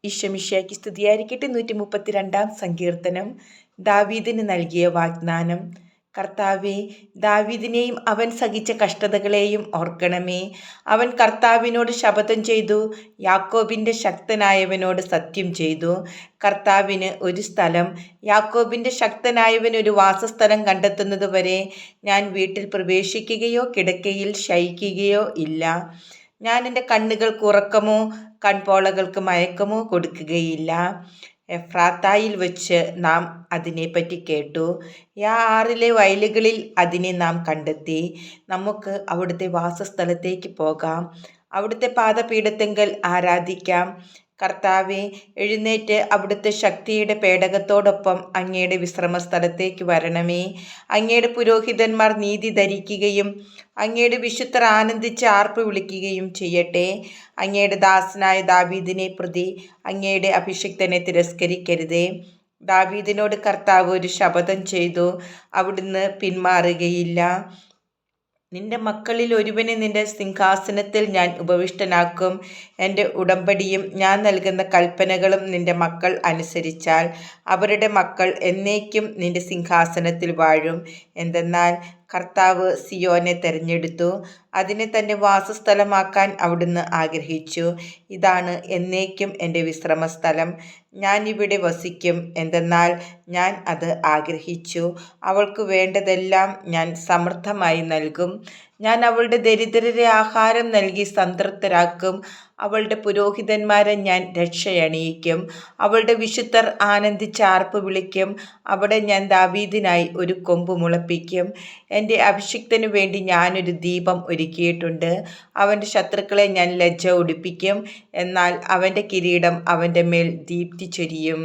ഈശോമിശിഹായ്ക്ക് സ്തുതിയായിരിക്കട്ടെ. 132 സങ്കീർത്തനം. ദാവീദിന് നൽകിയ വാഗ്ദാനം. കർത്താവേ, ദാവീദിനെയും അവൻ സഹിച്ച കഷ്ടതകളെയും ഓർക്കണമേ. അവൻ കർത്താവിനോട് ശപഥം ചെയ്തു, യാക്കോബിൻ്റെ ശക്തനായവനോട് സത്യം ചെയ്തു. കർത്താവിന് ഒരു സ്ഥലം, യാക്കോബിൻ്റെ ശക്തനായവൻ ഒരു വാസസ്ഥലം കണ്ടെത്തുന്നതുവരെ ഞാൻ വീട്ടിൽ പ്രവേശിക്കുകയോ കിടക്കയിൽ ശയിക്കുകയോ ഇല്ല. ഞാൻ എൻ്റെ കണ്ണുകൾക്ക് ഉറക്കമോ കൺപോളകൾക്ക് മയക്കമോ കൊടുക്കുകയില്ല. എഫ്രാത്തായിൽ വച്ച് നാം അതിനെപ്പറ്റി കേട്ടു. യാറിലെ വയലുകളിൽ അതിനെ നാം കണ്ടെത്തി. നമുക്ക് അവിടുത്തെ വാസസ്ഥലത്തേക്ക് പോകാം, അവിടുത്തെ പാദപീഠത്തിങ്കൽ ആരാധിക്കാം. കർത്താവെ, എഴുന്നേറ്റ് അവിടുത്തെ ശക്തിയുടെ പേടകത്തോടൊപ്പം അങ്ങയുടെ വിശ്രമസ്ഥലത്തേക്ക് വരണമേ. അങ്ങയുടെ പുരോഹിതന്മാർ നീതി ധരിക്കുകയും അങ്ങയുടെ വിശുദ്ധർ ആനന്ദിച്ച് ആർപ്പ് വിളിക്കുകയും ചെയ്യട്ടെ. അങ്ങയുടെ ദാസനായ ദാവീദിനെ പ്രതി അങ്ങയുടെ അഭിഷിക്തനെ തിരസ്കരിക്കരുതേ. ദാവീദിനോട് കർത്താവ് ഒരു ശപഥം ചെയ്തു, അവിടുന്ന് പിന്മാറുകയില്ല. നിന്റെ മക്കളിൽ ഒരുവനെ നിന്റെ സിംഹാസനത്തിൽ ഞാൻ ഉപവിഷ്ടനാക്കും. എൻ്റെ ഉടമ്പടിയും ഞാൻ നൽകുന്ന കൽപ്പനകളും നിന്റെ മക്കൾ അനുസരിച്ചാൽ അവരുടെ മക്കൾ എന്നേക്കും നിന്റെ സിംഹാസനത്തിൽ വാഴും. എന്തെന്നാൽ കർത്താവ് സിയോനെ തെരഞ്ഞെടുത്തു, അതിനെ തൻ്റെ വാസസ്ഥലമാക്കാൻ അവിടുന്ന് ആഗ്രഹിച്ചു. ഇതാണ് എന്നേക്കും എൻ്റെ വിശ്രമസ്ഥലം. ഞാൻ ഇവിടെ വസിക്കും, എന്തെന്നാൽ ഞാൻ അത് ആഗ്രഹിച്ചു. അവൾക്ക് വേണ്ടതെല്ലാം ഞാൻ സമൃദ്ധമായി നൽകും. ഞാൻ അവളുടെ ദരിദ്രരെ ആഹാരം നൽകി സംതൃപ്തരാക്കും. അവളുടെ പുരോഹിതന്മാരെ ഞാൻ രക്ഷയണിയിക്കും. അവളുടെ വിശുദ്ധർ ആനന്ദിച്ച് ആർപ്പ് വിളിക്കും. അവിടെ ഞാൻ ദാവീദിനായി ഒരു കൊമ്പ് മുളപ്പിക്കും. എൻ്റെ അഭിഷിക്തനു വേണ്ടി ഞാനൊരു ദീപം ഒരുക്കിയിട്ടുണ്ട്. അവൻ്റെ ശത്രുക്കളെ ഞാൻ ലജ്ജ ഉടുപ്പിക്കും, എന്നാൽ അവൻ്റെ കിരീടം അവൻ്റെ മേൽ ദീപ്തി ചൊരിയും.